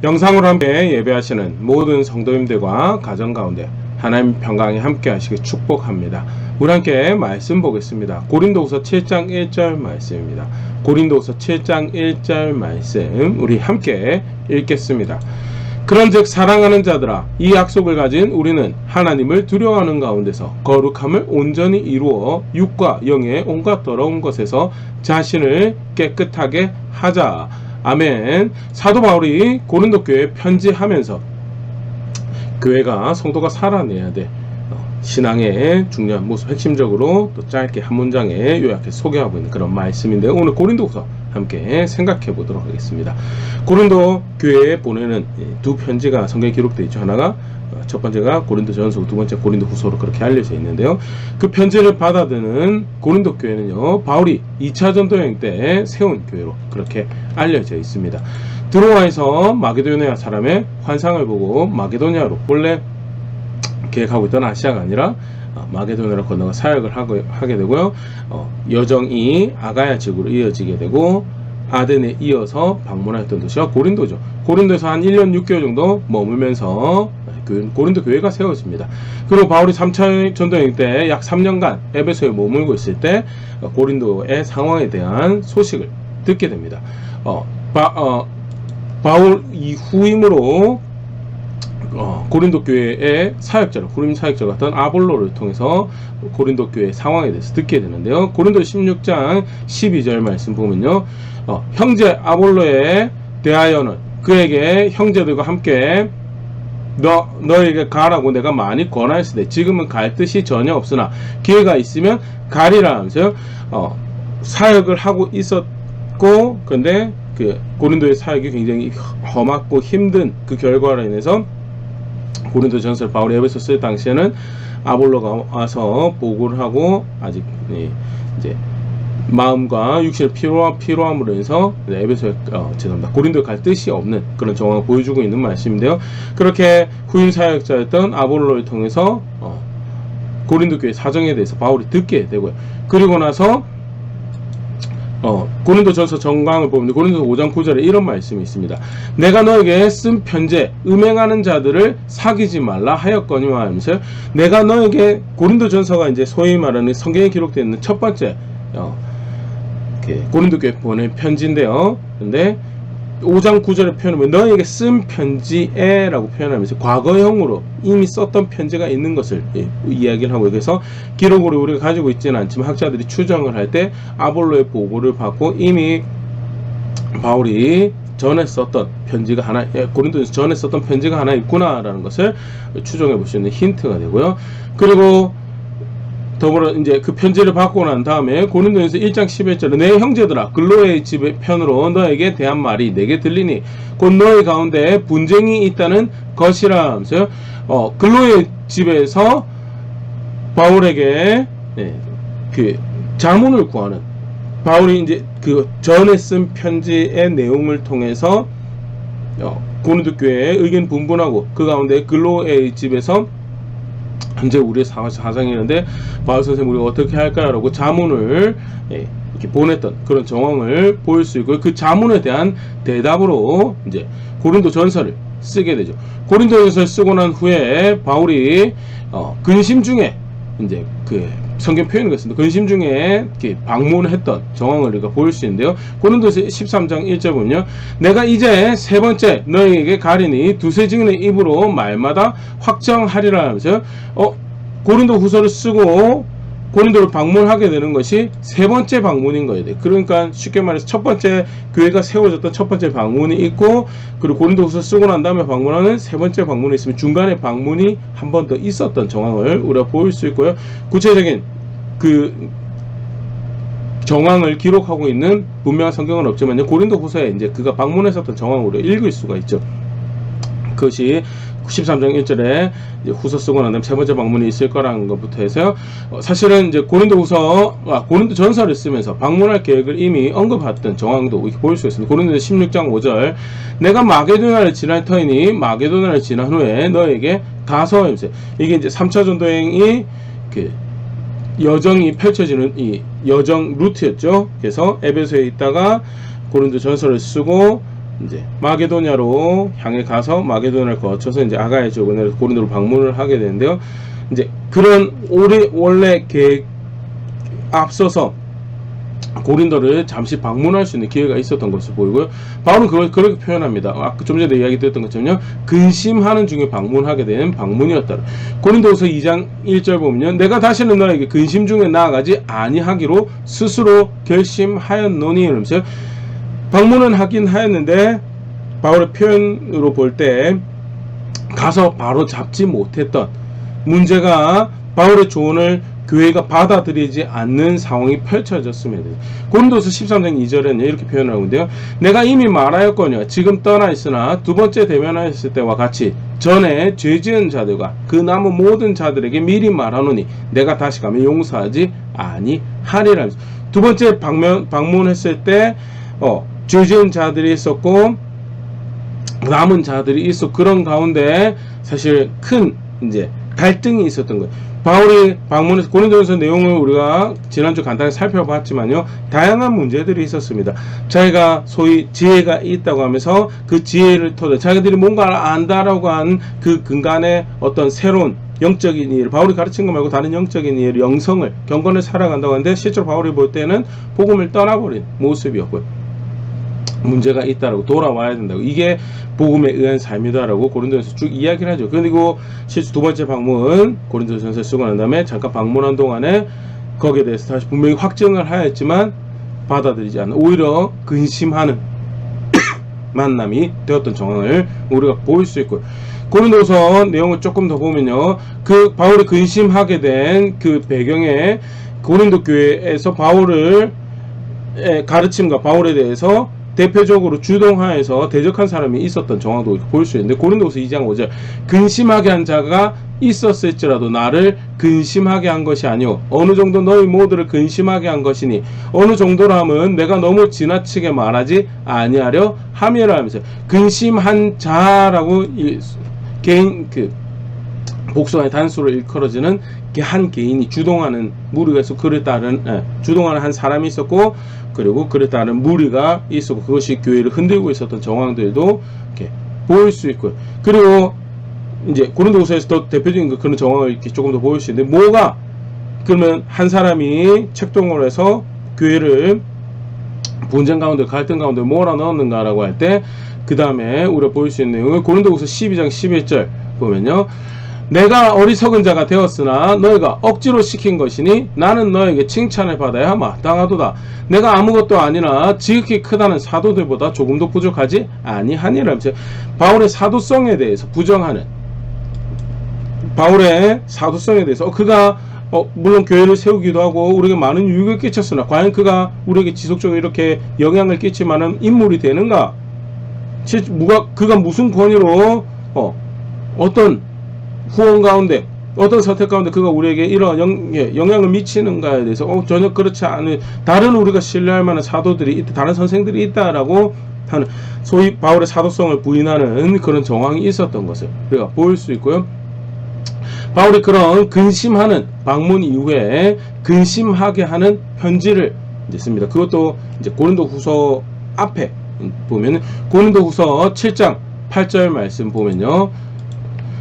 영상으로 함께 예배하시는 모든 성도님들과 가정 가운데 하나님 평강이 함께 하시길 축복합니다. 우리 함께 말씀 보겠습니다. 고린도후서 7장 1절 말씀입니다. 고린도후서 7장 1절 말씀 우리 함께 읽겠습니다. 그런즉 사랑하는 자들아, 이 약속을 가진 우리는 하나님을 두려워하는 가운데서 거룩함을 온전히 이루어 육과 영의 온갖 더러운 것에서 자신을 깨끗하게 하자. 아멘. 사도 바울이 고린도 교회에 편지하면서 교회가 성도가 살아내야 돼 신앙의 중요한 모습 핵심적으로 또 짧게 한 문장에 요약해서 소개하고 있는 그런 말씀인데요. 오늘 고린도후서 함께 생각해 보도록 하겠습니다. 고린도 교회에 보내는 두 편지가 성경에 기록되어 있죠. 하나가 첫 번째가 고린도전서고 두 번째 고린도후서로 그렇게 알려져 있는데요. 그 편지를 받아드는 고린도 교회는요, 바울이 2차 전도여행 때 세운 교회로 그렇게 알려져 있습니다. 드로아에서 마게도니아 사람의 환상을 보고 마게도니아로 본래 계획하고 있던 아시아가 아니라 마게도니아로 건너가 사역을 하게 되고요. 여정이 아가야 지구로 이어지게 되고 아덴에 이어서 방문했던 도시가 고린도죠. 고린도에서 한 1년 6개월 정도 머물면서 고린도 교회가 세워집니다. 그리고 바울이 3차 전도여행 때 약 3년간 에베소에 머물고 있을 때 고린도의 상황에 대한 소식을 듣게 됩니다. 바울 이후임으로 고린도 교회의 사역자로 구림 사역자 같은 아볼로를 통해서 고린도 교회의 상황에 대해서 듣게 되는데요. 고린도 16장 12절 말씀 보면요, 형제 아볼로에 대하여는 그에게 형제들과 함께 너에게 가라고 내가 많이 권하였으되 지금은 갈 뜻이 전혀 없으나 기회가 있으면 가리라 하면서 사역을 하고 있었고, 그런데 그 고린도의 사역이 굉장히 험하고 힘든 그 결과로 인해서 고린도전서 바울이 에베소 쓸 당시에는 아볼로가 와서 보고를 하고 아직 이제 마음과 육신의 피로함으로 인해서 에베소에 고린도에 갈 뜻이 없는 그런 정황을 보여주고 있는 말씀인데요. 그렇게 후임 사역자였던 아볼로를 통해서 고린도 교회 사정에 대해서 바울이 듣게 되고요. 그리고 나서 고린도전서 정강을 보면 고린도서 5장 9절에 이런 말씀이 있습니다. 내가 너에게 쓴 편지에 음행하는 자들을 사귀지 말라 하였거니와 하면서, 내가 너에게 고린도전서가 이제 소위 말하는 성경에 기록되어 있는 첫 번째 고린도 교회 보낸 편지인데요. 근데 5장 9절에 표현하면 너에게 쓴 편지에 라고 표현하면서 과거형으로 이미 썼던 편지가 있는 것을 이야기를 하고, 그래서 기록으로 우리가 가지고 있지는 않지만 학자들이 추정을 할 때 아볼로의 보고를 받고 이미 바울이 전에 썼던 편지가 하나, 고린도에서 전에 썼던 편지가 하나 있구나라는 것을 추정해 볼 수 있는 힌트가 되고요. 그리고 더불어 이제 그 편지를 받고 난 다음에 고린도전서 1장 11절에 내 형제들아, 글로의 집의 편으로 너에게 대한 말이 내게 들리니 곧 너희 가운데 분쟁이 있다는 것이라 하면서 글로의 집에서 바울에게 그 자문을 구하는, 바울이 이제 그 전에 쓴 편지의 내용을 통해서 고린도 교회에 의견 분분하고 그 가운데 글로의 집에서 현재 우리의 사정이 있는데 바울 선생님 우리가 어떻게 할까라고 자문을 이렇게 보냈던 그런 정황을 보일 수 있고, 그 자문에 대한 대답으로 이제 고린도 전서를 쓰게 되죠. 고린도 전서를 쓰고 난 후에 바울이 근심 중에 이제 그 성경 표현이 그렇습니다. 근심 중에 이렇게 방문했던 정황을 우리가 보일 수 있는데요. 고린도서 13장 1절 보면요, 내가 이제 세 번째 너희에게 가리니 두세 증인의 입으로 말마다 확정하리라 하면서 고린도 후서를 쓰고 고린도를 방문하게 되는 것이 세 번째 방문인 거예요. 그러니까 쉽게 말해서 첫 번째 교회가 세워졌던 첫 번째 방문이 있고, 그리고 고린도 후서 쓰고 난 다음에 방문하는 세 번째 방문이 있으면 중간에 방문이 한 번 더 있었던 정황을 우리가 보일 수 있고요. 구체적인 그 정황을 기록하고 있는 분명한 성경은 없지만요, 고린도 후서에 이제 그가 방문했었던 정황으로 읽을 수가 있죠. 그것이 13장 1절에 후서 쓰고 난 다음에 세 번째 방문이 있을 거라는 것부터 해서요. 사실은 이제 고린도 전서를 쓰면서 방문할 계획을 이미 언급했던 정황도 이렇게 보일 수 있습니다. 고린도 16장 5절 내가 마게도나를 지날 터이니 마게도나를 지난 후에 너에게 가서 하면서, 이게 이제 3차 전도행이 여정이 펼쳐지는 이 여정 루트였죠. 그래서 에베소에 있다가 고린도 전서를 쓰고 이제 마게도냐로 향해 가서 마게도냐를 거쳐서 이제 아가야 지역을 내려서 고린도로 방문을 하게 되는데요. 이제 그런 원래 계획 앞서서 고린도를 잠시 방문할 수 있는 기회가 있었던 것으로 보이고요. 바울은 그걸 그렇게 표현합니다. 아까 좀 전에 이야기 드렸던 것처럼요. 근심하는 중에 방문하게 된 방문이었다. 고린도후서 2장 1절 보면요. 내가 다시는 너에게 근심 중에 나아가지 아니하기로 스스로 결심하였노니 이러면서 방문은 하긴 하였는데 바울의 표현으로 볼 때 가서 바로 잡지 못했던 문제가 바울의 조언을 교회가 받아들이지 않는 상황이 펼쳐졌습니다. 고린도서 13장 2절에는 이렇게 표현하고 있는데요. 내가 이미 말하였거니와 지금 떠나 있으나 두 번째 대면하였을 때와 같이 전에 죄 지은 자들과 그 남은 모든 자들에게 미리 말하노니 내가 다시 가면 용서하지 아니하리라. 두 번째 방문했을 때 죄 지은 자들이 있었고 남은 자들이 있었고 그런 가운데 사실 큰 이제 갈등이 있었던 거예요. 바울이 방문해서 고린도전서 내용을 우리가 지난주 간단히 살펴봤지만요. 다양한 문제들이 있었습니다. 자기가 소위 지혜가 있다고 하면서 그 지혜를 토대 자기들이 뭔가를 안다라고 한 그 근간에 어떤 새로운 영적인 이해를 바울이 가르친 거 말고 다른 영적인 이해를 영성을 경건을 살아간다고 하는데 실제로 바울이 볼 때는 복음을 떠나버린 모습이었고요. 문제가 있다라고 돌아와야 된다고 이게 복음에 의한 삶이다라고 고린도전서 쭉 이야기를 하죠. 그리고 실제 두 번째 방문 고린도전서 쓰고 난 다음에 잠깐 방문한 동안에 거기에 대해서 다시 분명히 확증을 하였지만 받아들이지 않는 오히려 근심하는 만남이 되었던 정황을 우리가 보일 수 있고요. 고린도서 내용을 조금 더 보면요. 그 바울이 근심하게 된 그 배경에 고린도 교회에서 바울을 가르침과 바울에 대해서 대표적으로 주동하여서 대적한 사람이 있었던 정황도 볼 수 있는데 고린도후서 2장 5절 근심하게 한 자가 있었을지라도 나를 근심하게 한 것이 아니오 어느 정도 너희 모두를 근심하게 한 것이니 어느 정도로 하면 내가 너무 지나치게 말하지 아니하려 함이라 하면서 근심한 자라고 개인 복수의 단수를 일컬어지는 한 개인이 주동하는 무리가 있어 그를 따른 주동하는 한 사람이 있었고 그리고 그에 따른 무리가 있었고 그것이 교회를 흔들고 있었던 정황들도 이렇게 보일 수 있고요. 그리고 이제 고린도후서에서도 대표적인 그런 정황을 이렇게 조금 더 보일 수 있는데 뭐가 그러면 한 사람이 책동을 해서 교회를 분쟁 가운데 갈등 가운데 몰아넣었는가라고 할 때 그 다음에 우리가 보일 수 있는 내용을 고린도후서 12장 11절 보면요. 내가 어리석은 자가 되었으나 너희가 억지로 시킨 것이니 나는 너에게 칭찬을 받아야 마땅하도다. 내가 아무것도 아니라 지극히 크다는 사도들보다 조금도 부족하지 아니하니라. 바울의 사도성에 대해서 부정하는 바울의 사도성에 대해서 그가 물론 교회를 세우기도 하고 우리에게 많은 유익을 끼쳤으나 과연 그가 우리에게 지속적으로 이렇게 영향을 끼칠 만한 인물이 되는가? 그가 무슨 권위로 어떤 후원 가운데 어떤 선택 가운데 그가 우리에게 이런 영향을 미치는가에 대해서 전혀 그렇지 않은 다른 우리가 신뢰할 만한 사도들이 있다, 다른 선생들이 있다라고 하는 소위 바울의 사도성을 부인하는 그런 정황이 있었던 것을 우리가 보일 수 있고요. 바울이 그런 근심하는 방문 이후에 근심하게 하는 편지를 이제 씁니다. 그것도 이제 고린도후서 앞에 보면 고린도후서 7장 8절 말씀 보면요.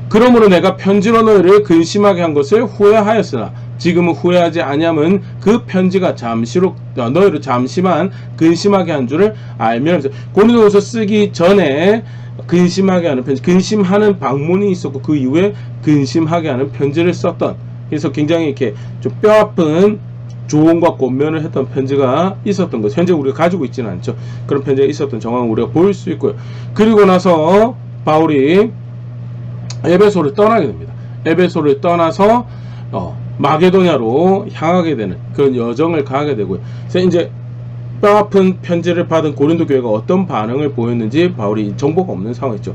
그러므로 내가 편지로 너희를 근심하게 한 것을 후회하였으나 지금은 후회하지 아니함은 그 편지가 잠시로 너희를 잠시만 근심하게 한 줄을 알며 고린도후서 쓰기 전에 근심하게 하는 편지, 근심하는 방문이 있었고 그 이후에 근심하게 하는 편지를 썼던 그래서 굉장히 이렇게 좀 뼈아픈 조언과 권면을 했던 편지가 있었던 것. 현재 우리가 가지고 있지는 않죠. 그런 편지가 있었던 정황을 우리가 보일 수 있고요. 그리고 나서 바울이 에베소를 떠나게 됩니다. 에베소를 떠나서 마게도냐로 향하게 되는 그런 여정을 가게 되고요. 그래서 이제 뼈아픈 편지를 받은 고린도 교회가 어떤 반응을 보였는지 바울이 정보가 없는 상황이죠.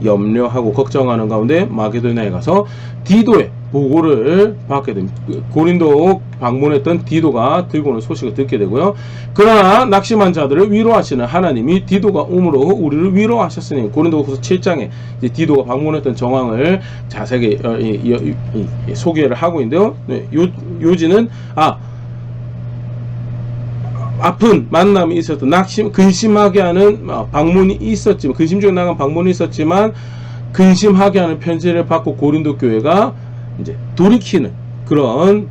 염려하고 걱정하는 가운데 마게도냐에 가서 디도의 보고를 받게 됩니다. 고린도 방문했던 디도가 들고 오는 소식을 듣게 되고요. 그러나 낙심한 자들을 위로하시는 하나님이 디도가 오므로 우리를 위로하셨으니 고린도후서 7장에 이제 디도가 방문했던 정황을 자세하게 소개를 하고 있는데요. 요지는 아픈 만남이 있었던 근심하게 하는 방문이 있었지만, 근심 중에 나간 방문이 있었지만 근심하게 하는 편지를 받고 고린도 교회가 이제 돌이키는 그런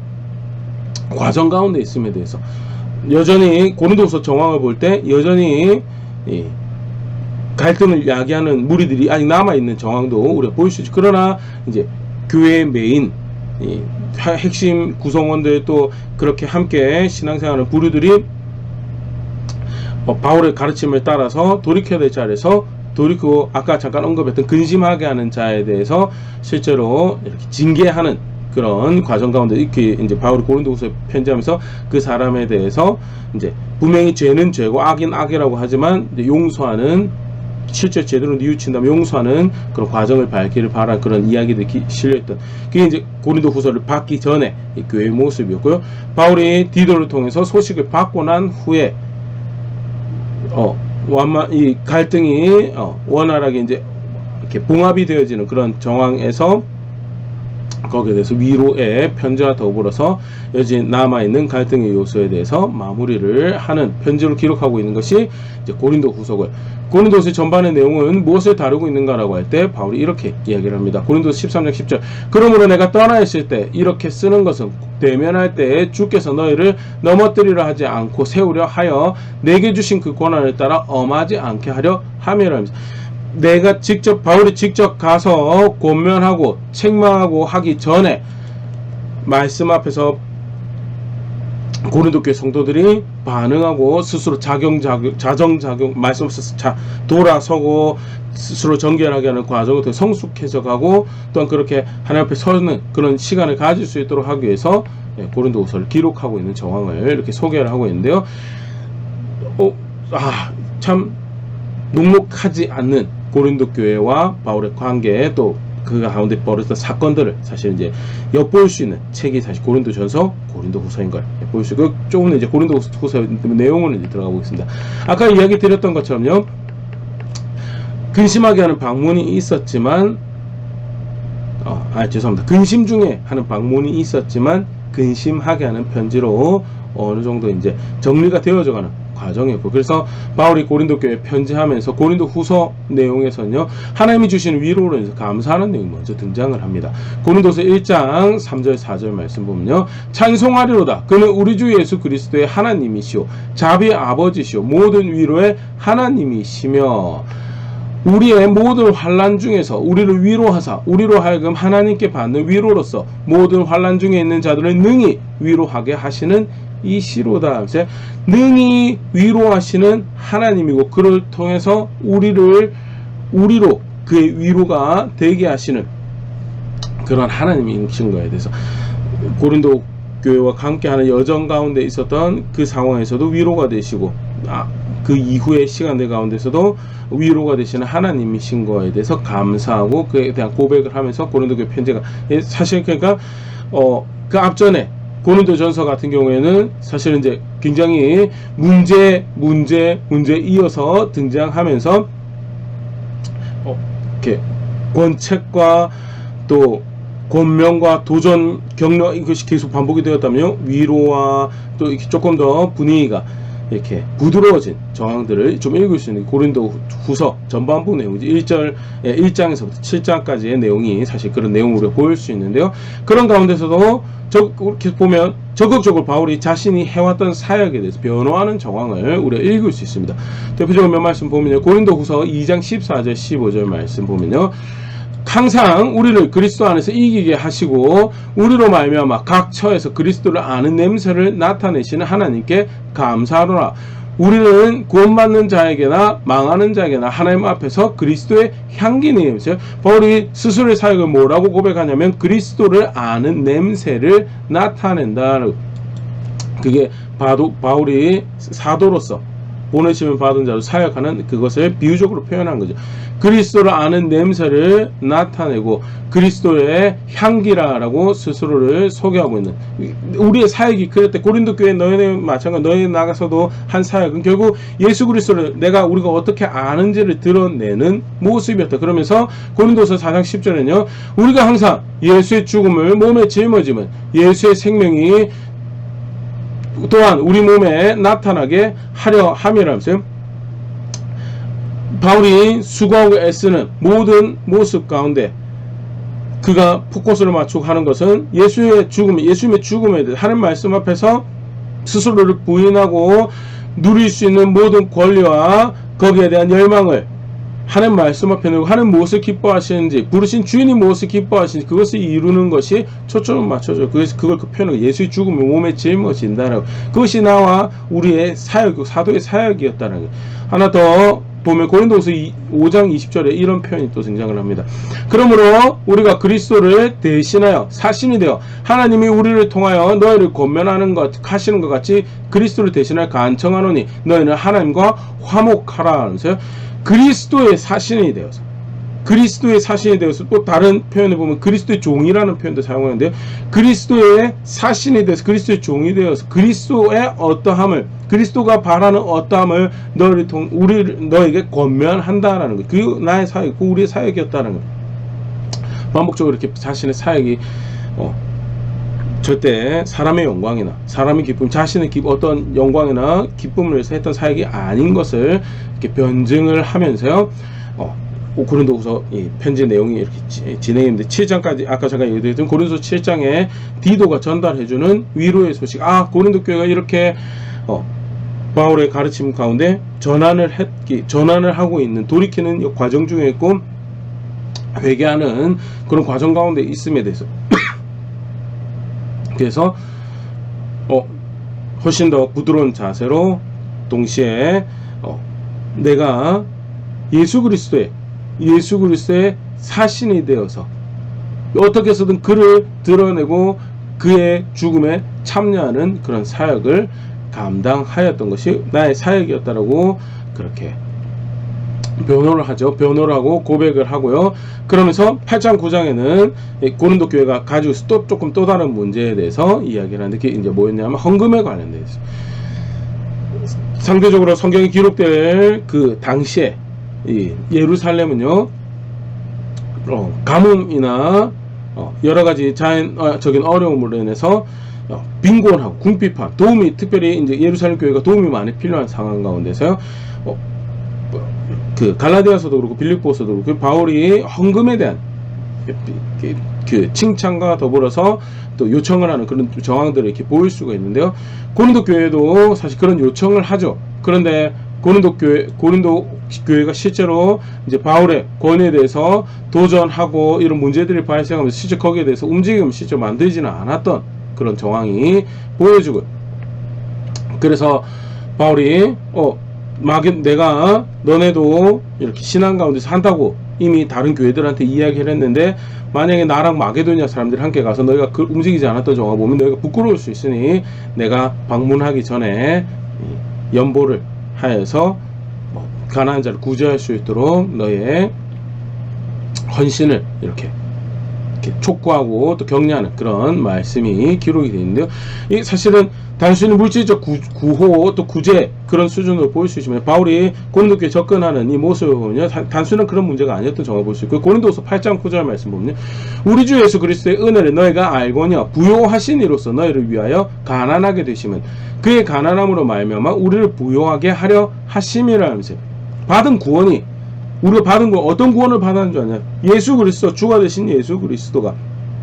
과정 가운데 있음에 대해서 여전히 고린도서 정황을 볼 때 여전히 갈등을 야기하는 무리들이 아직 남아있는 정황도 우리가 보일 수 있죠. 그러나 이제 교회의 메인 핵심 구성원들 또 그렇게 함께 신앙생활하는 부류들이 바울의 가르침을 따라서 돌이켜야 될 자리에서 돌이키고, 아까 잠깐 언급했던 근심하게 하는 자에 대해서 실제로 이렇게 징계하는 그런 과정 가운데 이렇게 이제 바울이 고린도후서에 편지하면서 그 사람에 대해서 이제 분명히 죄는 죄고 악인 악이라고 하지만 이제 용서하는, 실제 제대로 뉘우친다면 용서하는 그런 과정을 밟기를 바란 그런 이야기들이 실려있던, 그게 이제 고린도후서를 받기 전에 이 교회의 모습이었고요. 바울이 디도를 통해서 소식을 받고 난 후에 이 갈등이 원활하게 이제 이렇게 봉합이 되어지는 그런 정황에서 거기에 대해서 위로의 편지와 더불어서 여전히 남아있는 갈등의 요소에 대해서 마무리를 하는 편지로 기록하고 있는 것이 이제 고린도후서고요. 고린도서 전반의 내용은 무엇을 다루고 있는가라고 할 때 바울이 이렇게 이야기를 합니다. 고린도서 13장 10절, 그러므로 내가 떠나 있을 때 이렇게 쓰는 것은 대면할 때에 주께서 너희를 넘어뜨리려 하지 않고 세우려 하여 내게 주신 그 권한을 따라 엄하지 않게 하려 함이라면서, 내가 직접, 바울이 직접 가서 권면하고 책망하고 하기 전에 말씀 앞에서 고린도 교회 성도들이 반응하고 스스로 자정작용, 말씀 앞에서 돌아서고 스스로 정결하게 하는 과정을 더 성숙해져 가고, 또한 그렇게 하나님 앞에 서는 그런 시간을 가질 수 있도록 하기 위해서 고린도후서를 기록하고 있는 정황을 이렇게 소개를 하고 있는데요. 참 녹록하지 않는 고린도 교회와 바울의 관계, 또 그 가운데 벌어졌던 사건들을 사실 이제 엿볼 수 있는 책이 사실 고린도전서, 고린도후서인 걸 볼 수 있고, 조금 이제 고린도후서 내용을 이제 들어가 보겠습니다. 아까 이야기 드렸던 것처럼요, 근심하게 하는 방문이 있었지만, 죄송합니다. 근심 중에 하는 방문이 있었지만 근심하게 하는 편지로 어느 정도 이제 정리가 되어져가는 과정이었고, 그래서 바울이 고린도 교회에 편지하면서 고린도 후서 내용에서는요, 하나님이 주시는 위로로 인해서 감사하는 내용이 먼저 등장을 합니다. 고린도서 1장 3절 4절 말씀 보면요, 찬송하리로다. 그는 우리 주 예수 그리스도의 하나님이시오 자비의 아버지시오 모든 위로의 하나님이시며, 우리의 모든 환난 중에서 우리를 위로하사 우리로 하여금 하나님께 받는 위로로서 모든 환난 중에 있는 자들을 능히 위로하게 하시는 이시로다. 능히 위로하시는 하나님이고, 그를 통해서 우리로 그의 위로가 되게 하시는 그런 하나님이신 거에 대해서 고린도 교회와 함께하는 여정 가운데 있었던 그 상황에서도 위로가 되시고, 그 이후의 시간들 가운데서도 위로가 되시는 하나님이신 거에 대해서 감사하고 그에 대한 고백을 하면서 고린도 교회 편지가 사실, 그러니까 그 앞전에 고린도전서 같은 경우에는 사실은 이제 굉장히 문제 이어서 등장하면서 이렇게 권책과 또 권면과 도전 격려, 이것이 계속 반복이 되었다면 위로와 또 이렇게 조금 더 분위기가 이렇게 부드러워진 정황들을 좀 읽을 수 있는 고린도 후서 전반부 내용이지, 1장에서부터 7장까지의 내용이 사실 그런 내용으로 보일 수 있는데요. 그런 가운데서도 이렇게 보면 적극적으로 바울이 자신이 해왔던 사역에 대해서 변호하는 정황을 우리가 읽을 수 있습니다. 대표적으로 몇 말씀 보면요, 고린도 후서 2장 14절 15절 말씀 보면요, 항상 우리를 그리스도 안에서 이기게 하시고 우리로 말미암아 각 처에서 그리스도를 아는 냄새를 나타내시는 하나님께 감사하노라. 우리는 구원받는 자에게나 망하는 자에게나 하나님 앞에서 그리스도의 향기네요. 바울이 스스로의 사역을 뭐라고 고백하냐면 그리스도를 아는 냄새를 나타낸다. 그게 바울이 사도로서 보내심을 받은 자로 사역하는 그것을 비유적으로 표현한 거죠. 그리스도를 아는 냄새를 나타내고 그리스도의 향기라라고 스스로를 소개하고 있는 우리의 사역이 그랬대. 고린도 교회 너희네 마찬가지, 너희 나가서도 한 사역은 결국 예수 그리스도를 우리가 어떻게 아는지를 드러내는 모습이었다. 그러면서 고린도서 4장 10절에는요, 우리가 항상 예수의 죽음을 몸에 짊어지면 예수의 생명이 또한 우리 몸에 나타나게 하려 함이라면서요. 바울이 수고하고 애쓰는 모든 모습 가운데 그가 포커스를 맞추고 하는 것은 예수님의 죽음에 대해 하는 말씀 앞에서 스스로를 부인하고 누릴 수 있는 모든 권리와 거기에 대한 열망을 하는 말씀 앞에 놓고 하는 무엇을 기뻐하시는지, 부르신 주인이 무엇을 기뻐하시는지 그것을 이루는 것이 초점을 맞춰줘요. 그걸 그 표현을 예수의 죽음이 몸에 짊어진다라고. 그것이 나와 우리의 사역, 사도의 사역이었다는 거예요. 하나 더 보면 고린도후서 5장 20절에 이런 표현이 또 등장을 합니다. 그러므로 우리가 그리스도를 대신하여 사신이 되어 하나님이 우리를 통하여 너희를 권면하는 것 하시는 것 같이 그리스도를 대신하여 간청하노니 너희는 하나님과 화목하라 하면서요. 그리스도의 사신이 되어서 또 다른 표현을 보면 그리스도의 종이라는 표현도 사용하는데요. 그리스도의 사신이 되어서 그리스도의 종이 되어서 그리스도의 어떠함을, 그리스도가 바라는 어떠함을 너에게 권면한다라는 거예요. 그 나의 사역이고 우리의 사역이었다는 거예요. 반복적으로 이렇게 자신의 사역이 절대 사람의 영광이나 사람의 기쁨, 자신의 어떤 영광이나 기쁨을 위해서 했던 사역이 아닌 것을 이렇게 변증을 하면서요. 고린도후서 편지 내용이 이렇게 진행했는데 7장까지 아까 제가 얘기했던 고린도서 7장에 디도가 전달해주는 위로의 소식. 고린도 교회가 이렇게 바울의 가르침 가운데 전환을 하고 있는, 돌이키는 과정 중에 있고 회개하는 그런 과정 가운데 있음에 대해서 그래서 훨씬 더 부드러운 자세로 동시에 내가 예수 그리스도의 사신이 되어서 어떻게 해서든 그를 드러내고 그의 죽음에 참여하는 그런 사역을 감당하였던 것이 나의 사역이었다라고 그렇게 변호를 하죠. 변호를 하고 고백을 하고요. 그러면서 8장 9장에는 고린도 교회가 가지고 있어 조금 또 다른 문제에 대해서 이야기를 하는데 그게 이제 뭐였냐면 헌금에 관련돼 있어요. 상대적으로 성경에 기록될 그 당시에 이 예루살렘은요, 가뭄이나 여러 가지 자연적인 어려움으로 인해서 빈곤하고 궁핍한 도움이, 특별히 이제 예루살렘 교회가 도움이 많이 필요한 상황 가운데서요. 그 갈라디아서도 그렇고 빌립보서도 그렇고 바울이 헌금에 대한 그 칭찬과 더불어서 또 요청을 하는 그런 정황들을 이렇게 보일 수가 있는데요. 고린도 교회도 사실 그런 요청을 하죠. 그런데 고린도 교회가 실제로 이제 바울의 권위에 대해서 도전하고 이런 문제들이 발생하면서 실제 거기에 대해서 움직임을 실제 만들지는 않았던 그런 정황이 보여주고, 그래서 바울이 내가 너네도 이렇게 신앙 가운데서 한다고 이미 다른 교회들한테 이야기를 했는데 만약에 나랑 마게도니아 사람들이 함께 가서 너희가 움직이지 않았던 정황을 보면 너희가 부끄러울 수 있으니 내가 방문하기 전에 연보를 하여서 가난한 자를 구제할 수 있도록 너의 헌신을 이렇게 촉구하고 또 격려하는 그런 말씀이 기록이 되어 있는데요. 이 사실은 단순히 물질적 구호 또 구제 그런 수준으로 보일 수 있지만 바울이 고린도 교회에 접근하는 이 모습을 보면요, 단순한 그런 문제가 아니었던 정황을 볼 수 있고, 고린도서 8장 9절 말씀 보면요, 우리 주 예수 그리스도의 은혜를 너희가 알거니와 부요하신 이로써 너희를 위하여 가난하게 되시면 그의 가난함으로 말미암아 우리를 부요하게 하려 하심이라면서요. 받은 구원이, 우리가 받은 거 어떤 구원을 받았는 줄 아냐? 예수 그리스도, 주가 되신 예수 그리스도가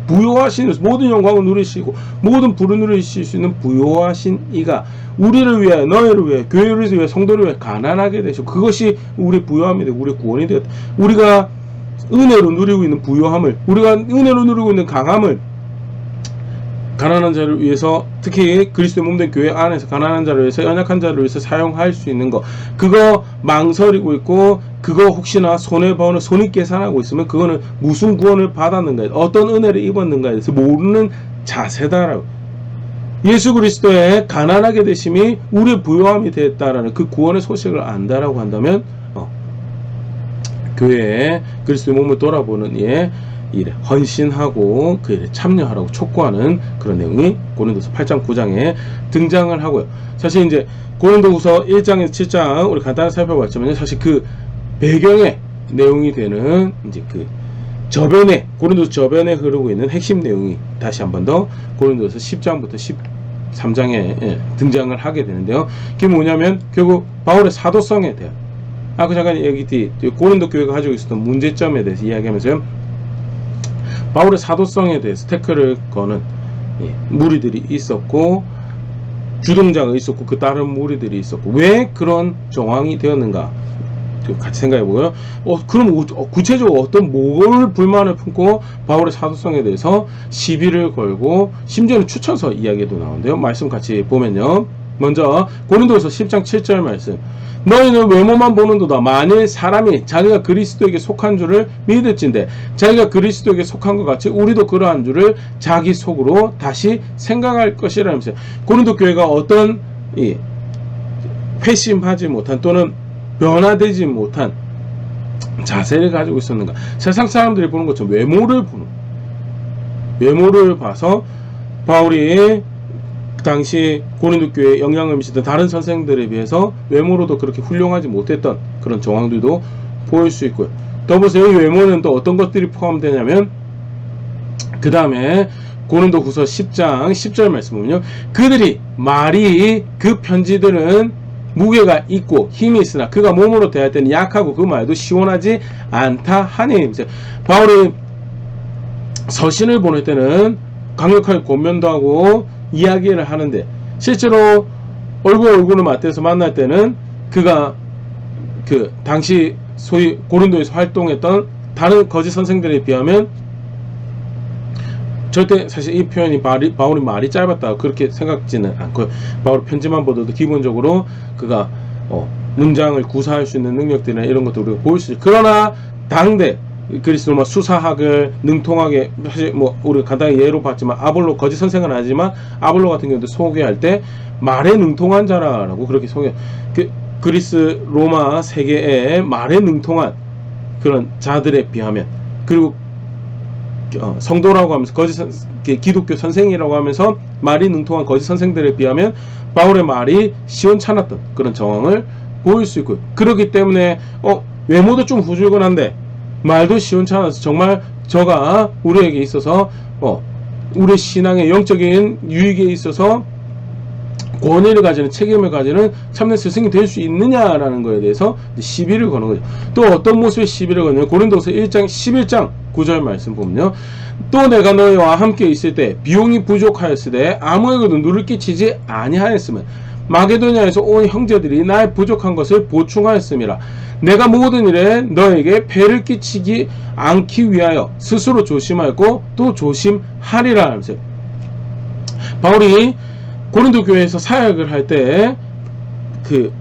부요하신, 모든 영광을 누리시고 모든 부를 누리실 수 있는 부요하신 이가 우리를 위하여, 너희를 위하여, 교회를 위하여, 성도를 위하여 가난하게 되시고, 그것이 우리 부요함이 되고 우리 구원이 되었다. 우리가 은혜로 누리고 있는 부요함을, 우리가 은혜로 누리고 있는 강함을 가난한 자를 위해서, 특히 그리스도의 몸된 교회 안에서 가난한 자를 위해서, 연약한 자를 위해서 사용할 수 있는 거, 그거 망설이고 있고 그거 혹시나 손해보는 손익계산하고 있으면 그거는 무슨 구원을 받았는가, 어떤 은혜를 입었는가에 대해서 모르는 자세다라고. 예수 그리스도의 가난하게 되심이 우리의 부요함이 되었다라는 그 구원의 소식을 안다라고 한다면 교회에 그리스도의 몸을 돌아보는 일에 헌신하고 그 일에 참여하라고 촉구하는 그런 내용이 고린도서 8장 9장에 등장을 하고요. 사실 이제 고린도후서 1장에서 7장 우리 간단히 살펴봤지만 사실 그 배경의 내용이 되는 이제 그 저변에, 고린도서 저변에 흐르고 있는 핵심 내용이 다시 한 번 더 고린도서 10장부터 3장에 등장을 하게 되는데요. 그게 뭐냐면 결국 바울의 사도성에 대한 아까 잠깐 얘기 고린도 교회가 가지고 있었던 문제점에 대해서 이야기하면서요. 바울의 사도성에 대해서 태클을 거는 무리들이 있었고 주동자가 있었고 그 다른 무리들이 있었고 왜 그런 정황이 되었는가 같이 생각해보고요. 그럼 구체적으로 어떤 뭘 불만을 품고 바울의 사도성에 대해서 시비를 걸고 심지어는 추천서 이야기도 나오는데요. 말씀 같이 보면요. 먼저 고린도후서 10장 7절 말씀. 너희는 외모만 보는도다. 만일 사람이 자기가 그리스도에게 속한 줄을 믿을진데 자기가 그리스도에게 속한 것 같이 우리도 그러한 줄을 자기 속으로 다시 생각할 것이라면서요. 고린도 교회가 어떤 회심하지 못한 또는 변화되지 못한 자세를 가지고 있었는가. 세상 사람들이 보는 것처럼 외모를 봐서 바울이 그 당시 고린도 교회에 영향을 미치던 다른 선생들에 비해서 외모로도 그렇게 훌륭하지 못했던 그런 정황들도 보일 수 있고요. 더 보세요. 이 외모는 또 어떤 것들이 포함되냐면 그 다음에 고린도 후서 10장 10절 말씀 보면요. 그들이 말이 그 편지들은 무게가 있고 힘이 있으나 그가 몸으로 대할 때는 약하고 그 말도 시원하지 않다 하니. 바울이 서신을 보낼 때는 강력하게 권면도 하고 이야기를 하는데 실제로 얼굴을 맞대서 만날 때는 그가 그 당시 소위 고린도에서 활동했던 다른 거짓 선생들에 비하면 절대 사실 이 표현이 바울이 말이 짧았다 그렇게 생각지는 않고요. 바울 편지만 보더라도 기본적으로 그가 문장을 구사할 수 있는 능력들이나 이런 것도 우리가 보일 수 있어요. 그러나 당대 그리스 로마 수사학을 능통하게 사실 뭐 우리가 간단히 예로 봤지만 아볼로 거짓 선생은 아니지만 아볼로 같은 경우도 소개할 때 말에 능통한 자라라고 그렇게 소개. 그리스 로마 세계에 말에 능통한 그런 자들에 비하면 그리고 성도라고 하면서 기독교 선생이라고 하면서 말이 능통한 거짓 선생들에 비하면 바울의 말이 시원찮았던 그런 정황을 보일 수 있고요. 그렇기 때문에 외모도 좀 후줄근한데 말도 시원찮아서 정말 저가 우리에게 있어서 우리 신앙의 영적인 유익에 있어서 권위를 가지는 책임을 가지는 참된 스승이 될 수 있느냐라는 거에 대해서 시비를 거는 거죠. 또 어떤 모습의 시비를 거냐면 고린도서 1장 11장 9절 말씀 보면요. 또 내가 너희와 함께 있을 때 비용이 부족하였으되 아무에게도 누를 끼치지 아니하였으면 마게도냐에서 온 형제들이 나의 부족한 것을 보충하였음이라. 내가 모든 일에 너에게 폐를 끼치지 않기 위하여 스스로 조심하였고 또 조심하리라 하면서 바울이 고린도 교회에서 사역을 할 때 그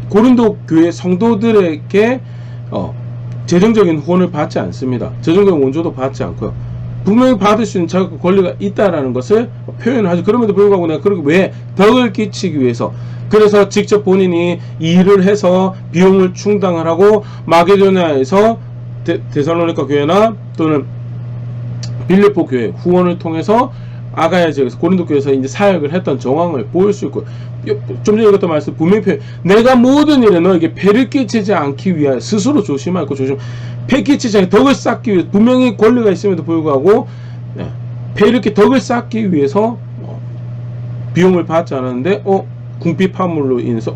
고린도 교회 성도들에게 재정적인 후원을 받지 않습니다. 재정적인 원조도 받지 않고요. 분명히 받을 수 있는 자격 권리가 있다라는 것을 표현을 하죠. 그럼에도 불구하고 내가 그렇게 왜 덕을 끼치기 위해서 그래서 직접 본인이 일을 해서 비용을 충당을 하고 마게도냐에서 데살로니가 교회나 또는 빌립보 교회 후원을 통해서 아가야 지역에서 고린도 교회에서 이제 사역을 했던 정황을 보일 수 있고 좀 전에 읽었던 말씀 분명히 표현 내가 모든 일에 너에게 폐를 끼치지 않기 위하여 스스로 조심하고 폐 끼치지 않게 덕을 쌓기 위해 분명히 권리가 있음에도 불구하고 폐를 덕을 쌓기 위해서 비용을 받지 않았는데 궁핍 파물로 인해서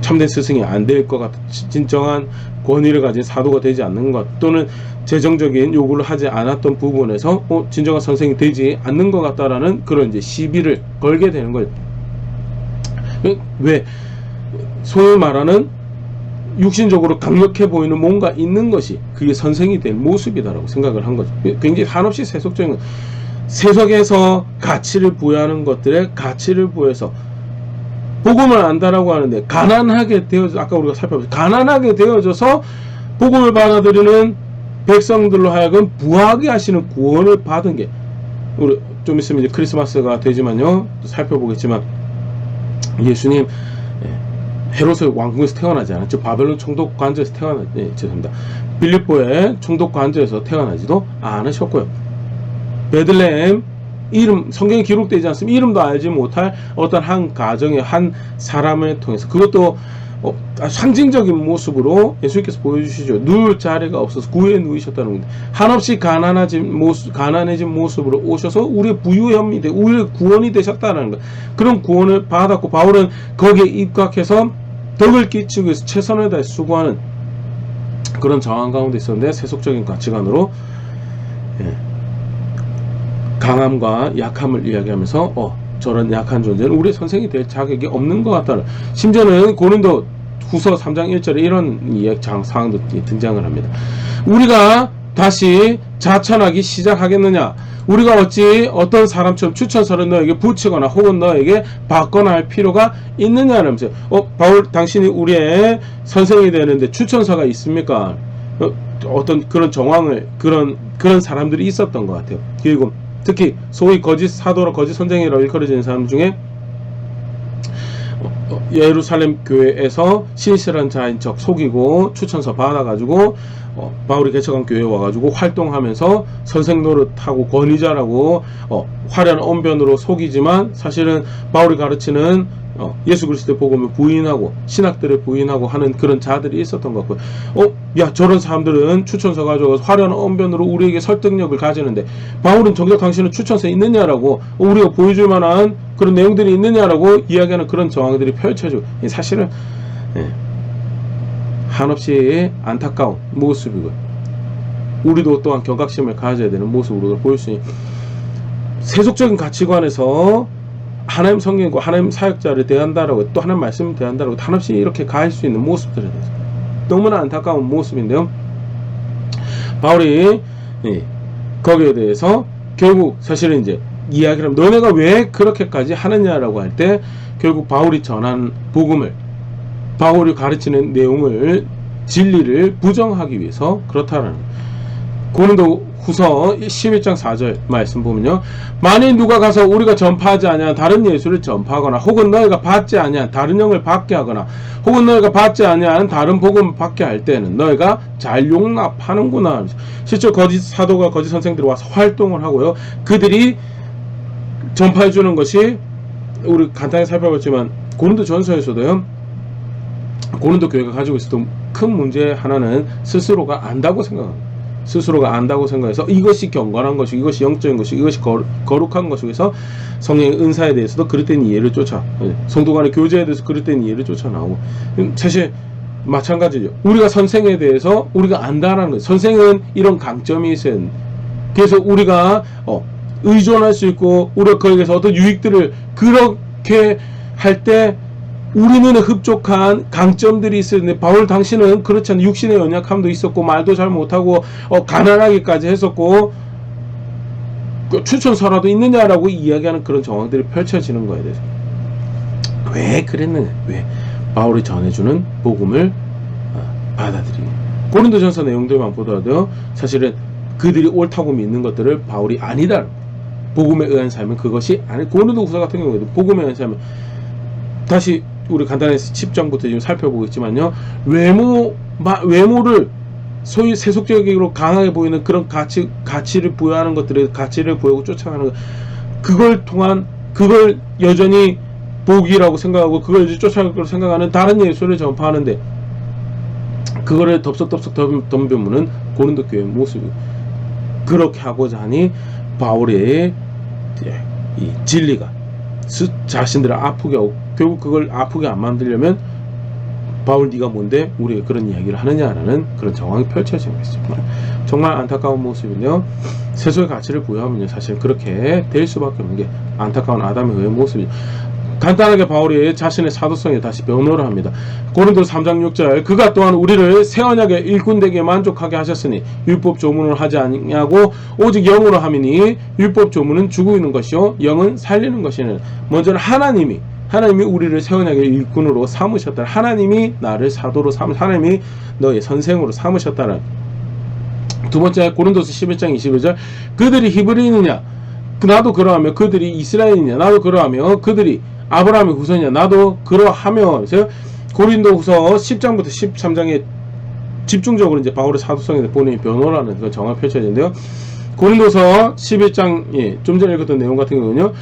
참된 스승이 안 될 것 같은 진정한 권위를 가진 사도가 되지 않는 것 또는 재정적인 요구를 하지 않았던 부분에서 진정한 선생이 되지 않는 것 같다라는 그런 이제 시비를 걸게 되는 거예요. 왜 소위 말하는 육신적으로 강력해 보이는 뭔가 있는 것이 그게 선생이 될 모습이다라고 생각을 한 거죠. 굉장히 한없이 세속적인 것. 세속에서 가치를 부여하는 것들에 가치를 부여해서 복음을 안다라고 하는데 가난하게 되어져 아까 우리가 살펴봤죠. 가난하게 되어져서 복음을 받아들이는 백성들로 하여금 부하게 하시는 구원을 받은 게 우리 좀 있으면 이제 크리스마스가 되지만요 살펴보겠지만 예수님 헤롯의 왕궁에서 태어나지 않았죠. 바벨론 총독 관저에서 죄송합니다. 빌립보의 총독 관저에서 태어나지도 않으셨고요. 베들레헴 이름 성경에 기록되지 않습니다. 이름도 알지 못할 어떤 한 가정의 한 사람을 통해서 그것도 상징적인 모습으로 예수님께서 보여주시죠. 누울 자리가 없어서 구에 누이셨다는 겁니다. 한없이 가난해진 모습으로 오셔서 우리의 부유함이 우리의 구원이 되셨다는 것. 그런 구원을 받았고 바울은 거기에 입각해서 덕을 끼치기 위해서 최선을 다해 수고하는 그런 정황 가운데 있었는데, 세속적인 가치관으로 강함과 약함을 이야기하면서 저런 약한 존재는 우리의 선생이 될 자격이 없는 것 같다는, 심지어는 고린도 후서 3장 1절에 이런 상황도 등장을 합니다. 우리가 다시 자천하기 시작하겠느냐? 우리가 어찌 어떤 사람처럼 추천서를 너에게 붙이거나 혹은 너에게 받거나 할 필요가 있느냐라면서, 바울 당신이 우리의 선생이 되는데 추천서가 있습니까? 어떤 그런 정황을 그런 사람들이 있었던 것 같아요. 그리고 특히 소위 거짓 사도라 거짓 선생이라고 일컬어지는 사람 중에 예루살렘 교회에서 신실한 자인 척 속이고 추천서 받아가지고 바울이 개척한 교회에 와가지고 활동하면서 선생 노릇하고 권위자라고 화려한 언변으로 속이지만 사실은 바울이 가르치는 예수 그리스도의 복음을 부인하고 신학들을 부인하고 하는 그런 자들이 있었던 것 같고요. 야, 저런 사람들은 추천서 가져가서 화려한 언변으로 우리에게 설득력을 가지는데 바울은 정작 당신은 추천서에 있느냐라고, 우리가 보여줄 만한 그런 내용들이 있느냐라고 이야기하는 그런 정황들이 펼쳐지고, 사실은 한없이 안타까운 모습이고, 우리도 또한 경각심을 가져야 되는 모습으로 보일 수 있는, 세속적인 가치관에서 하나님 성경과 하나님 사역자를 대한다라고, 또 하나님 말씀을 대한다라고 한없이 이렇게 가할 수 있는 모습들에 대해서 너무나 안타까운 모습인데요. 바울이 거기에 대해서 결국 사실은 이제 이야기를 하면, 너네가 왜 그렇게까지 하느냐라고 할 때 결국 바울이 전한 복음을, 바울이 가르치는 내용을, 진리를 부정하기 위해서 그렇다라는 거예요. 고린도 후서 11장 4절 말씀 보면요, 만일 누가 가서 우리가 전파하지 아니한 다른 예수를 전파하거나 혹은 너희가 받지 아니한 다른 영을 받게 하거나 혹은 너희가 받지 아니한 다른 복음을 받게 할 때는 너희가 잘 용납하는구나. 실제 거짓 사도가 거짓 선생들이 와서 활동을 하고요, 그들이 전파해 주는 것이, 우리 간단히 살펴봤지만 고린도 전서에서도요, 고린도 교회가 가지고 있었던 큰 문제 하나는 스스로가 안다고 생각합니다. 스스로가 안다고 생각해서 이것이 경건한 것이고 이것이 영적인 것이고 이것이 거룩한 것이고 해서 성령의 은사에 대해서도 그릇된 이해를 쫓아, 성도 간의 교제에 대해서 그릇된 이해를 쫓아나오고, 사실 마찬가지죠. 우리가 선생에 대해서 우리가 안다라는 거예요. 선생은 이런 강점이 있어요. 그래서 우리가 의존할 수 있고 우리가 거기에서 어떤 유익들을 그렇게 할 때 우리는 흡족한 강점들이 있었는데, 바울 당신은 그렇지 않은 육신의 연약함도 있었고 말도 잘 못하고 가난하기까지 했었고 추천서라도 있느냐라고 이야기하는 그런 정황들이 펼쳐지는 거에 대해서 왜 그랬느냐, 왜 바울이 전해주는 복음을 받아들이냐. 고린도전서 내용들만 보더라도 사실은 그들이 옳다고 믿는 것들을 바울이 아니다, 복음에 의한 삶은 그것이 아니. 고린도후서 같은 경우에도 복음에 의한 삶은, 다시 우리 간단히 10장부터 지금 살펴보겠지만요, 외모를 소위 세속적으로 강하게 보이는 그런 가치를 부여하는 것들의 가치를 보이고 쫓아가는 것, 그걸 여전히 복이라고 생각하고 그걸 여전히 쫓아갈 거라고 생각하는 다른 예수를 전파하는데, 그거를 덥석덥석 덤벼무는 고린도 교회의 모습이, 그렇게 하고자 하니 바울의 이 진리가 자신들을 아프게 하고, 결국 그걸 아프게 안 만들려면 바울 네가 뭔데 우리가 그런 이야기를 하느냐라는 그런 정황이 펼쳐지는 것입니다. 정말 안타까운 모습이며, 세속의 가치를 부여하면요 사실 그렇게 될 수밖에 없는 게 안타까운 아담의 의의 모습이죠. 간단하게 바울이 자신의 사도성에 다시 변호를 합니다. 고린도서 3장 6절, 그가 또한 우리를 새 언약의 일꾼되게 만족하게 하셨으니 율법 조문을 하지 아니하고 오직 영으로 함이니 율법 조문은 죽어 있는 것이요 영은 살리는 것이는, 먼저는 하나님이 우리를 새 언약의 일꾼으로 삼으셨다. 하나님이 나를 사도로 하나님이 너의 선생으로 삼으셨다는. 두 번째, 고린도서 11장 21절, 그들이 히브리인이냐 나도 그러하며 그들이 이스라엘이냐 나도 그러하며 그들이 아브라함의 후손이냐 나도 그러하며. 그래서 고린도후서 10장부터 13장에 집중적으로 이제 바울의 사도성에 본인이 변호를 하는 그런 정황이 펼쳐지는데요. 고린도서 11장, 예, 좀 전에 읽었던 내용 같은 경우는요,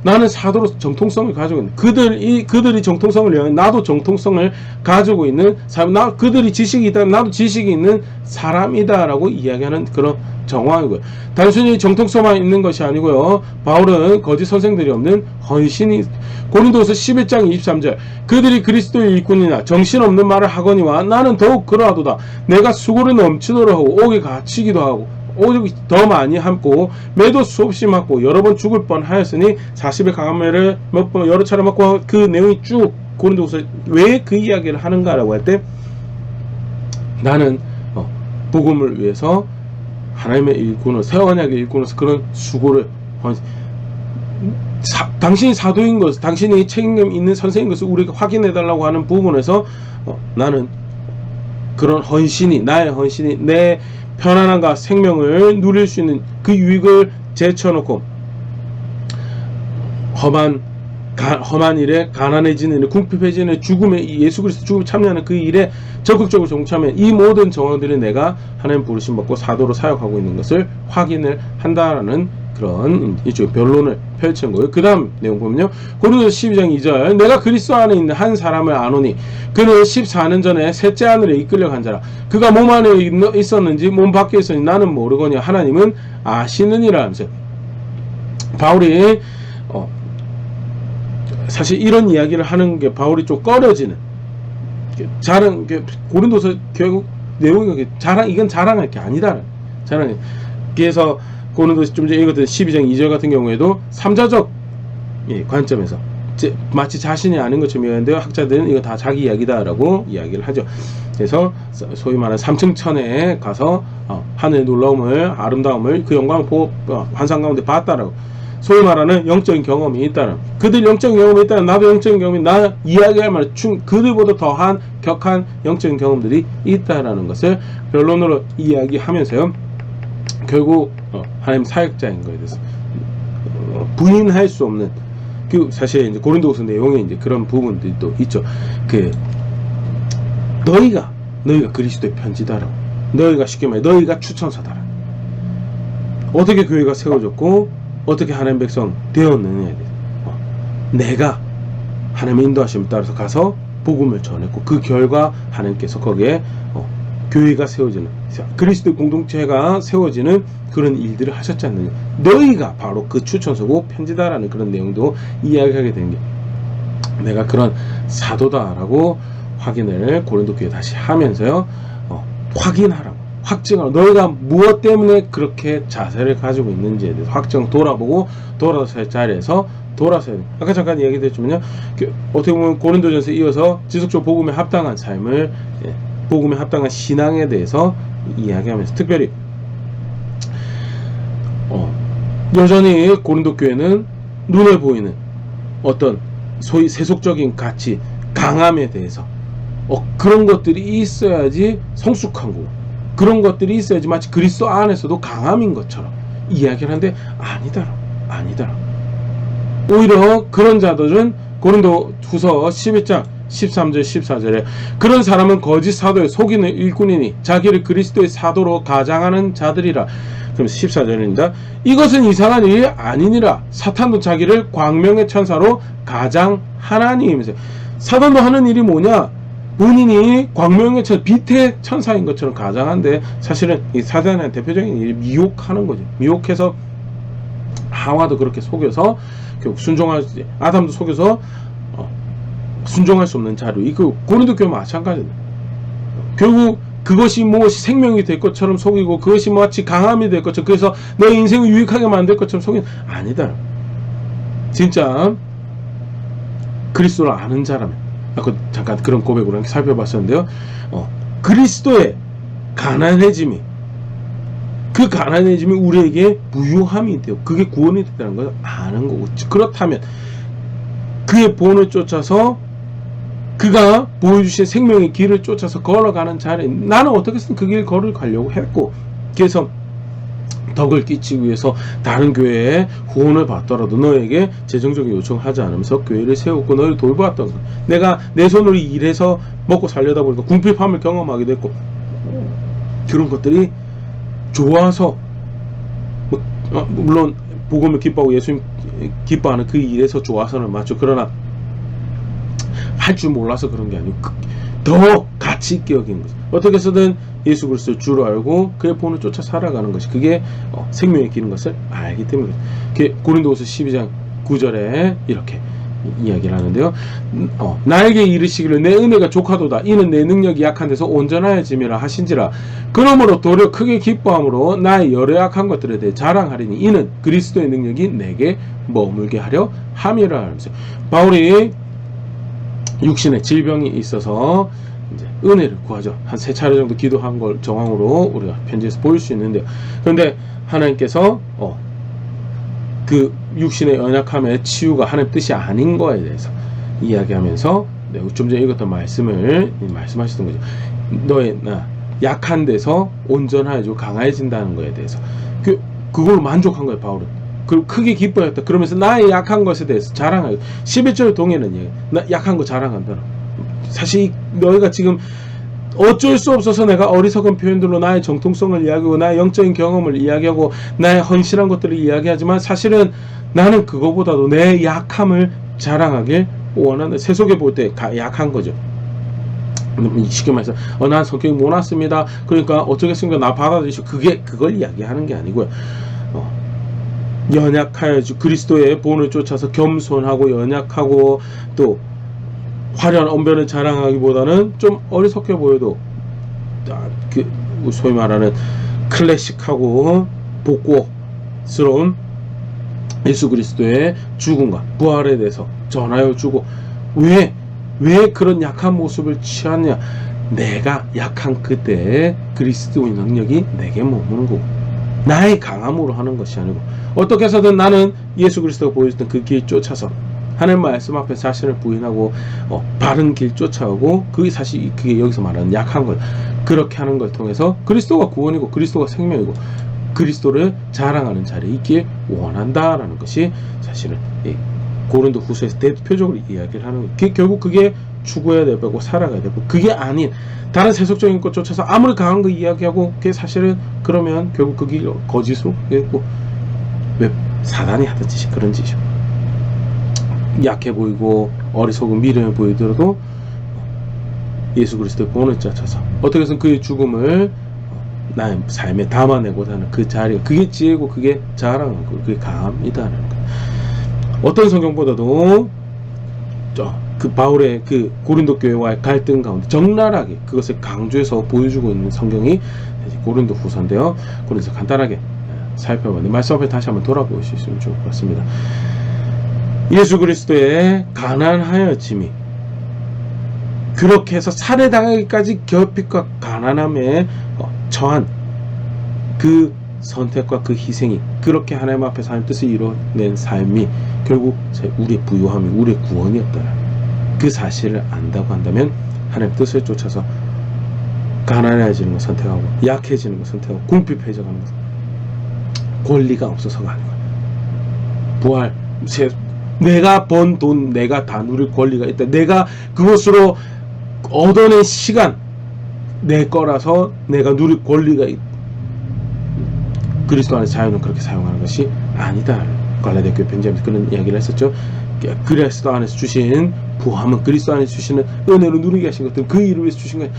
나는 사도로 정통성을 가지고 있는, 그들이 정통성을 위하여 나도 정통성을 가지고 있는 사람, 그들이 지식이 있다면 나도 지식이 있는 사람이다라고 이야기하는 그런 정황이고요. 단순히 정통성만 있는 것이 아니고요, 바울은 거짓 선생들이 없는 헌신이, 고린도서 11장 23절, 그들이 그리스도의 일꾼이나 정신없는 말을 하거니와 나는 더욱 그러하도다. 내가 수고를 넘치도록 하고 옥에 갇히기도 하고 오죽 더 많이 함고 매도 수없이 맞고 여러 번 죽을 뻔하였으니 40의 강함매를 몇 번 여러 차례 맞고, 그 내용이 쭉 고린도서 왜 그 이야기를 하는가라고 할 때, 나는 복음을 위해서 하나님의 일꾼으로, 새 언약의 일꾼으로서 그런 수고를, 당신이 사도인 것, 당신이 책임감 있는 선생인 것을 우리가 확인해달라고 하는 부분에서 나는 그런 헌신이, 나의 헌신이 내 편안함과 생명을 누릴 수 있는 그 유익을 제쳐놓고 험한 일에, 가난해지는 일, 궁핍해지는 일, 죽음에, 예수 그리스도 죽음에 참여하는 그 일에 적극적으로 동참해 이 모든 정황들이 내가 하나님 부르심 받고 사도로 사역하고 있는 것을 확인을 한다라는 그런 일종의 변론을 펼친 거예요. 그 다음 내용 보면요, 고린도서 12장 2절, 내가 그리스도 안에 있는 한 사람을 아노니 그는 14년 전에 셋째 하늘에 이끌려 간 자라. 그가 몸 안에 있었는지 몸 밖에 있었는지 나는 모르거니와 하나님은 아시느니라 하면서, 바울이 사실 이런 이야기를 하는 게 바울이 좀 꺼려지는, 고린도서 결국 내용이 이건 자랑할 게 아니다. 그래서 고린도서 좀 전에 읽었던 12장 2절 같은 경우에도 삼자적 관점에서 마치 자신이 아는 것처럼 이야기하는데요, 학자들은 이거 다 자기 이야기다라고 이야기를 하죠. 그래서 소위 말하는 삼층천에 가서 하늘의 놀라움을, 아름다움을, 그 영광을 환상 가운데 봤다라고, 소위 말하는 영적인 경험이 있다는, 그들 영적인 경험이 있다는, 나도 영적인 경험이, 나 이야기할 만한 그들보다 더한 격한 영적인 경험들이 있다라는 것을 변론으로 이야기하면서요, 결국 하나님 사역자인 거에 대해서 부인할 수 없는, 사실 이제 고린도서 내용에 이제 그런 부분들이 또 있죠. 너희가 그리스도의 편지다라고, 너희가 쉽게 말해 너희가 추천서다라. 어떻게 교회가 세워졌고 어떻게 하나님 백성 되었느냐에 대해서 내가 하나님의 인도하심을 따라서 가서 복음을 전했고, 그 결과 하나님께서 거기에 교회가 세워지는, 그리스도의 공동체가 세워지는 그런 일들을 하셨지 않느냐. 너희가 바로 그 추천서고 편지다라는 그런 내용도 이야기하게 되는 게, 내가 그런 사도다라고 확인을 고린도 교회에 다시 하면서요, 확인하라고, 확증하라고, 너희가 무엇 때문에 그렇게 자세를 가지고 있는지에 대해서 확증 돌아보고, 돌아서야 자리에서 돌아서야 돼. 아까 잠깐 이야기 드렸지만요, 어떻게 보면 고린도전서에 이어서 지속적으로 복음에 합당한 삶을, 복음에 합당한 신앙에 대해서 이야기하면서, 특별히 여전히 고린도 교회는 눈에 보이는 어떤 소위 세속적인 가치, 강함에 대해서 그런 것들이 있어야지 성숙한 거고, 그런 것들이 있어야지 마치 그리스도 안에서도 강함인 것처럼 이야기를 하는데, 아니더라. 오히려 그런 자들은 고린도 후서 11장 13절 14절에 그런 사람은 거짓 사도의 속이는 일꾼이니 자기를 그리스도의 사도로 가장하는 자들이라. 그럼 14절입니다. 이것은 이상한 일이 아니니라. 사탄도 자기를 광명의 천사로 가장하나니. 사탄도 하는 일이 뭐냐, 본인이 광명의 천사, 빛의 천사인 것처럼 가장한데, 사실은 이 사단의 대표적인 일이 미혹하는 거죠. 미혹해서 하와도 그렇게 속여서 결국 아담도 속여서 순종할 수 없는 자료. 그 고린도 교회 마찬가지입니다. 결국 그것이 무엇이 생명이 될 것처럼 속이고, 그것이 마치 강함이 될 것처럼, 그래서 내 인생을 유익하게 만들 것처럼 속이는, 아니다. 진짜 그리스도를 아는 자라면, 아까 잠깐 그런 고백으로 살펴봤었는데요, 그리스도의 가난해짐이, 그 가난해짐이 우리에게 무효함이 돼요. 그게 구원이 됐다는 걸 아는 거고, 그렇다면 그의 본을 쫓아서, 그가 보여주신 생명의 길을 쫓아서 걸어가는 자리에 나는 어떻게든 그 길 걸어가려고 했고, 그래서 덕을 끼치기 위해서 다른 교회에 후원을 받더라도 너에게 재정적인 요청을 하지 않으면서 교회를 세웠고 너를 돌보았던 거야. 내가 내 손으로 일해서 먹고 살려다 보니까 궁핍함을 경험하게 됐고, 그런 것들이 좋아서 물론 복음을 기뻐하고 예수님 기뻐하는 그 일에서 좋아서는 맞죠. 그러나 할 줄 몰라서 그런 게 아니고 더 가치 있게 여기는 거죠. 어떻게 해서든 예수 그리스도를 주로 알고 그의 본을 쫓아 살아가는 것이 그게 생명의 길인 것을 알기 때문에 고린도후서 12장 9절에 이렇게 이야기를 하는데요. 나에게 이르시기를 내 은혜가 족하도다. 이는 내 능력이 약한 데서 온전하여짐이라 하신지라. 그러므로 도리어 크게 기뻐함으로 나의 여러 약한 것들에 대해 자랑하리니 이는 그리스도의 능력이 내게 머물게 하려 함이라 하면서 바울이 육신의 질병이 있어서 이제 은혜를 구하죠. 한 3차례 정도 기도한 걸 정황으로 우리가 편지에서 보일 수 있는데요. 그런데 하나님께서 그 육신의 연약함의 치유가 하나님 뜻이 아닌 거에 대해서 이야기하면서 좀 전에 읽었던 말씀을 말씀하시던 거죠. 너의 약한 데서 온전하여지고 강해진다는 거에 대해서 그걸 만족한 거예요. 바울은. 그리고 크게 기뻐했다. 그러면서 나의 약한 것에 대해서 자랑하고 11절 동에는 나 약한 거 자랑한다. 사실 너희가 지금 어쩔 수 없어서 내가 어리석은 표현들로 나의 정통성을 이야기하고 나의 영적인 경험을 이야기하고 나의 헌신한 것들을 이야기하지만 사실은 나는 그거보다도 내 약함을 자랑하길 원하는 세속에 볼 때 약한 거죠. 쉽게 말해서 난 성격이 못 났습니다. 그러니까 어쩌겠습니까? 나 받아들이시오. 그걸 이야기하는 게 아니고요. 연약하여 그리스도의 본을 쫓아서 겸손하고 연약하고 또 화려한 언변을 자랑하기보다는 좀 어리석게 보여도 소위 말하는 클래식하고 복고스러운 예수 그리스도의 죽음과 부활에 대해서 전하여 주고 왜 그런 약한 모습을 취하냐? 내가 약한 그때의 그리스도의 능력이 내게 머무는 거고 나의 강함으로 하는 것이 아니고 어떻게 해서든 나는 예수 그리스도가 보여줬던 그 길 쫓아서 하나님 말씀 앞에 자신을 부인하고 바른 길 쫓아오고 그게 사실 그게 여기서 말하는 약한 것 그렇게 하는 걸 통해서 그리스도가 구원이고 그리스도가 생명이고 그리스도를 자랑하는 자리에 있길 원한다라는 것이 사실은 고린도 후서에서 대표적으로 이야기를 하는 거예요. 결국 그게 추구해야 되고 살아가야 되고 그게 아닌 다른 세속적인 것 쫓아서 아무리 강한 거 이야기하고 그게 사실은 그러면 결국 그 길 거짓으로 있고 왜 사단이 하던 짓이 그런 짓이죠. 약해 보이고 어리석은 미련해 보이더라도 예수 그리스도의 본을 쫓아서 어떻게 해서 그의 죽음을 나의 삶에 담아내고자 하는 그 자리가 그게 지혜고 그게 자랑하고 그게 강함이다라는 거예요. 어떤 성경보다도 그 바울의 그 고린도 교회와의 갈등 가운데 적나라하게 그것을 강조해서 보여주고 있는 성경이 고린도 후서인데요. 그래서 간단하게 살펴봤는데 말씀 앞에 다시 한번 돌아볼 수 있으면 좋을 것 같습니다. 예수 그리스도의 가난하여짐이 그렇게 해서 살해당하기까지 결핍과 가난함에 처한 그 선택과 그 희생이 그렇게 하나님 앞에서 하나님 뜻을 이뤄낸 삶이 결국 우리의 부요함이 우리의 구원이었다. 그 사실을 안다고 한다면 하나님 뜻을 쫓아서 가난해지는 걸 선택하고 약해지는 걸 선택하고 궁핍해져가는 것 권리가 없어서가 아니고 부활 내가 번 돈 내가 다 누릴 권리가 있다. 내가 그것으로 얻어낸 시간 내 거라서 내가 누릴 권리가 있다. 그리스도 안에 자유는 그렇게 사용하는 것이 아니다. 갈라디아 교회 편지하면서 그런 이야기를 했었죠. 그리스도 안에서 주신 부함은 그리스도 안에서 주시는 은혜로 누리게 하신 것들은 그 일을 위해서 주신 것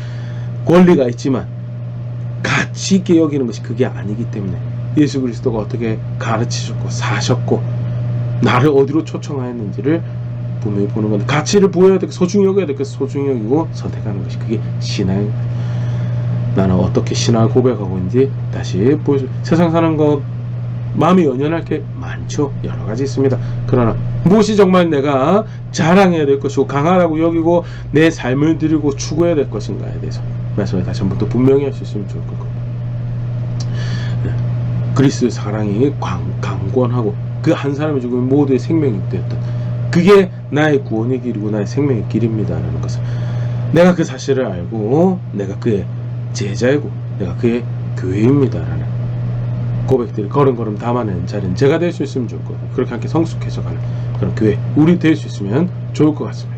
권리가 있지만 가치 있게 여기는 것이 그게 아니기 때문에 예수 그리스도가 어떻게 가르치셨고 사셨고 나를 어디로 초청하였는지를 분명히 보는 건데 가치를 보여야 되고 소중히 여겨야 될 것을 소중히 여기고 선택하는 것이 그게 신앙. 나는 어떻게 신앙을 고백하고 있는지 다시 보여줘. 세상 사는 것 마음이 연연할 게 많죠. 여러 가지 있습니다. 그러나 무엇이 정말 내가 자랑해야 될 것이고 강하다고 여기고 내 삶을 드리고 추구해야 될 것인가에 대해서 말씀을 다시 한번 더 분명히 할 수 있으면 좋을 것 같고 그리스도의 사랑이 강권하고 그 한 사람의 죽음이 모두의 생명이 되었던 그게 나의 구원의 길이고 나의 생명의 길입니다라는 것을 내가 그 사실을 알고 내가 그의 제자이고 내가 그의 교회입니다라는 고백들을 걸음걸음 담아내는 자리는 제가 될 수 있으면 좋을 것 같고 그렇게 함께 성숙해져가는 그런 교회 우리 될 수 있으면 좋을 것 같습니다.